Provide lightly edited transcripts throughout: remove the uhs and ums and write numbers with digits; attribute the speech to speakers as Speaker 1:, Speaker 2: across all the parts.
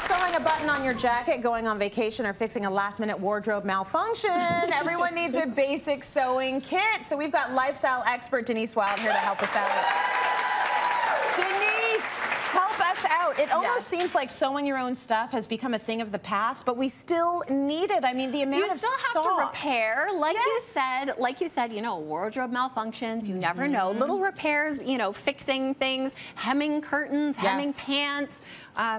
Speaker 1: sewing a button on your jacket, going on vacation, or fixing a last-minute wardrobe malfunction, everyone needs a basic sewing kit. So we've got lifestyle expert Denise Wild here to help us out. Denise, help us out. It almost seems like sewing your own stuff has become a thing of the past, but we still need it. I mean, the amount of
Speaker 2: You still have to repair, like you said, you know, wardrobe malfunctions, you never know. Little repairs, you know, fixing things, hemming curtains, hemming pants,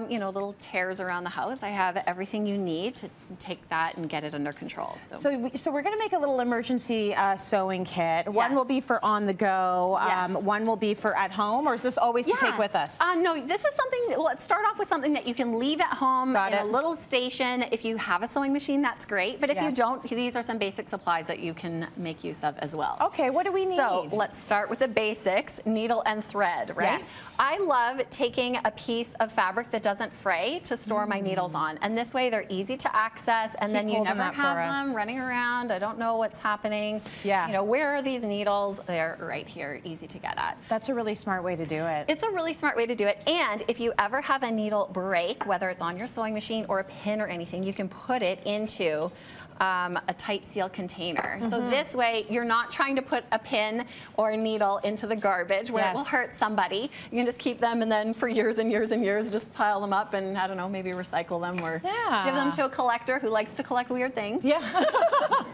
Speaker 2: you know, little tears around the house. I have everything you need to take that and get it under control. So
Speaker 1: we're going to make a little emergency sewing kit. One will be for on the go. One will be for at home, or is this always to take with us?
Speaker 2: No, this is something, let's start off with something that you can leave at home in a little station. If you have a sewing machine, that's great. But if you don't, these are some basic supplies that you can make use of as well.
Speaker 1: Okay, what do we need?
Speaker 2: So let's start with the basics, needle and thread, right?
Speaker 1: Yes.
Speaker 2: I love taking a piece of fabric that doesn't fray to store my needles on. And this way they're easy to access, and then you never have them running around. I don't know what's happening. You know, where are these needles? They're right here, easy to get at.
Speaker 1: That's a really smart way to do it.
Speaker 2: It's a really smart way to do it. And if you ever have a needle break, whether it's on your sewing machine or a pin or anything, you can put it into a tight seal container. So this way you're not trying to put a pin or a needle into the garbage where it will hurt somebody. You can just keep them, and then for years and years and years just pile them up and, I don't know, maybe recycle them or give them to a collector who likes to collect weird things.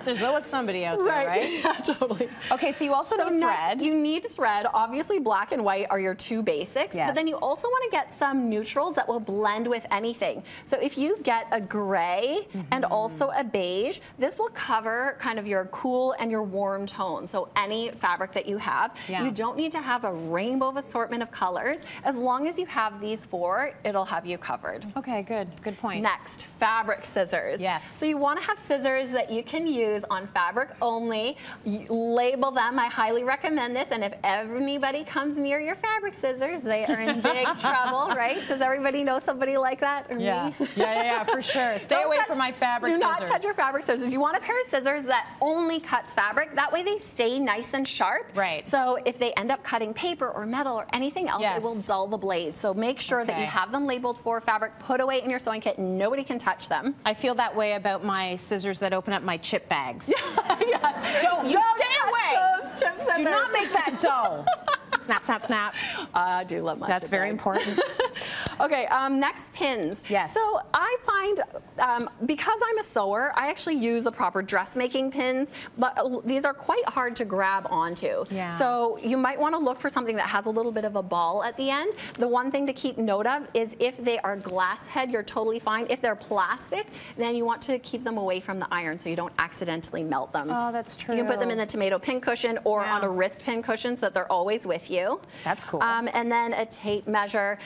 Speaker 1: There's always somebody out there, right?
Speaker 2: Yeah, totally.
Speaker 1: Okay, so you also need thread.
Speaker 2: You need thread. Obviously black and white are your two basics, but then you also want to get some neutrals that will blend with anything. So if you get a gray and also a beige, this will cover kind of your cool and your warm tone. So any fabric that you have, you don't need to have a rainbow assortment of colors. As long as you have these four, it'll have you covered.
Speaker 1: Okay, good. Good point.
Speaker 2: Next, fabric scissors. So you want to have scissors that you can use on fabric only. You label them. I highly recommend this. And if anybody comes near your fabric scissors, they are in big trouble, right? Does everybody know somebody like that? Or me?
Speaker 1: For sure. Stay away from my fabric scissors.
Speaker 2: Do not touch your fabric scissors. You want a pair of scissors that only cuts fabric. That way they stay nice and sharp. So if they end up cutting paper or metal or anything else, it will dull the blade. So make sure that you have them labeled for fabric, put away in your sewing kit, nobody can touch them.
Speaker 1: I feel that way about my scissors that open up my chip bags.
Speaker 2: Don't stay away. Those chip scissors.
Speaker 1: Do not make that dull. Snap, snap, snap.
Speaker 2: I do love my
Speaker 1: That's very important.
Speaker 2: Okay, next, pins. So I find, because I'm a sewer, I actually use the proper dressmaking pins, but these are quite hard to grab onto. So you might want to look for something that has a little bit of a ball at the end. The one thing to keep note of is if they are glass head, you're totally fine. If they're plastic, then you want to keep them away from the iron so you don't accidentally melt them.
Speaker 1: Oh, that's true.
Speaker 2: You can put them in the tomato pin cushion or on a wrist pin cushion so that they're always with you.
Speaker 1: That's cool.
Speaker 2: And then a tape measure.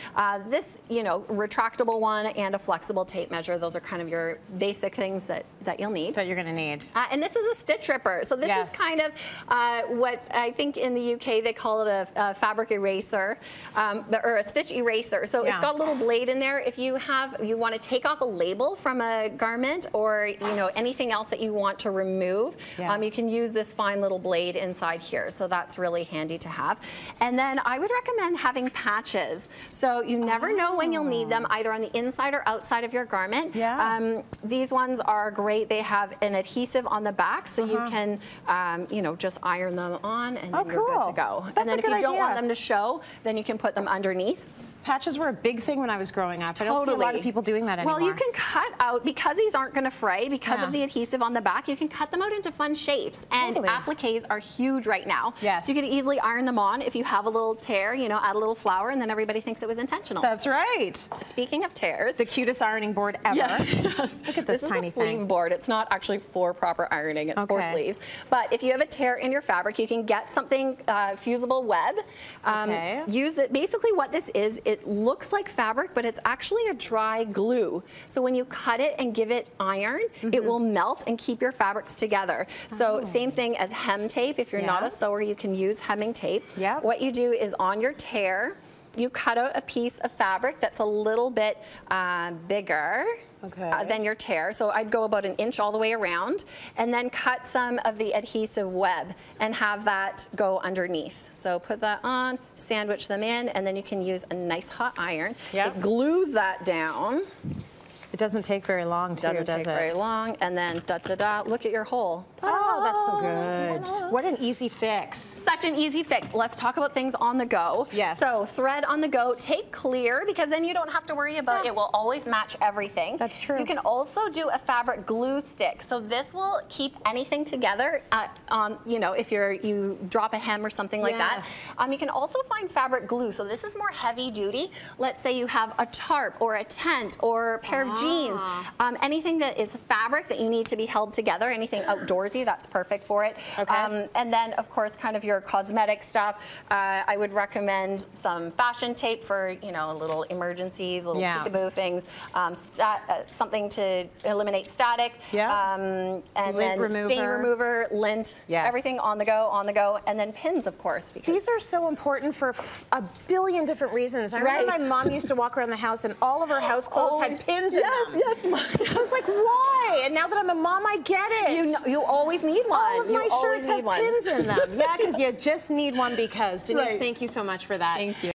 Speaker 2: This, you know, retractable one and a flexible tape measure. Those are kind of your basic things that you'll need.
Speaker 1: That you're going to need.
Speaker 2: And this is a stitch ripper. So this is kind of what I think in the UK they call it a fabric eraser or a stitch eraser. So it's got a little blade in there. If you want to take off a label from a garment or anything else that you want to remove, you can use this fine little blade inside here. So that's really handy to have. And then I would recommend having patches. So you never know when you'll need them, either on the inside or outside of your garment. These ones are great. They have an adhesive on the back, so you can, just iron them on, and then you're good to go. And then if you don't want them to show, then you can put them underneath.
Speaker 1: Patches were a big thing when I was growing up. I don't see a lot of people doing that anymore.
Speaker 2: Well, you can cut out, because these aren't going to fray, because of the adhesive on the back, you can cut them out into fun shapes. And appliques are huge right now. So you can easily iron them on. If you have a little tear, add a little flour, and then everybody thinks it was intentional.
Speaker 1: That's right.
Speaker 2: Speaking of tears.
Speaker 1: The cutest ironing board ever. Look at this tiny thing.
Speaker 2: This is a sleeve board. It's not actually for proper ironing. It's for sleeves. But if you have a tear in your fabric, you can get something fusible web. Use it. Basically what this is, it looks like fabric, but it's actually a dry glue. So when you cut it and give it iron, it will melt and keep your fabrics together. So same thing as hem tape. If you're not a sewer, you can use hemming tape. What you do is on your tear, you cut out a piece of fabric that's a little bit bigger than your tear. So I'd go about 1 inch all the way around, and then cut some of the adhesive web and have that go underneath. So put that on, sandwich them in, and then you can use a nice hot iron. It glues that down.
Speaker 1: It doesn't take very long, too, does it?
Speaker 2: Doesn't take very long. And then da-da-da, look at your hole.
Speaker 1: Oh, that's so good. What an easy fix.
Speaker 2: Such an easy fix. Let's talk about things on the go.
Speaker 1: Yes.
Speaker 2: So thread on the go, take clear, because then you don't have to worry about it. It will always match everything.
Speaker 1: That's true.
Speaker 2: You can also do a fabric glue stick. So this will keep anything together on, you know, if you drop a hem or something like that. You can also find fabric glue. So this is more heavy duty. Let's say you have a tarp or a tent or a pair of jeans. Anything that is fabric that you need to be held together, anything outdoorsy, that's perfect for it.
Speaker 1: Okay.
Speaker 2: And then, of course, kind of your cosmetic stuff. I would recommend some fashion tape for, you know, little emergencies, little peekaboo things. Something to eliminate static. And
Speaker 1: lint
Speaker 2: then
Speaker 1: remover.
Speaker 2: Stain remover, lint, everything on the go, and then pins, of course. Because
Speaker 1: these are so important for a billion different reasons. I remember my mom used to walk around the house and all of her house clothes had pins in them.
Speaker 2: Yes.
Speaker 1: I was like, why? And now that I'm a mom, I get it.
Speaker 2: You always need one.
Speaker 1: All of my shirts have pins in them. Yeah, because you just need one because. Denise, thank you so much for that.
Speaker 2: Thank you.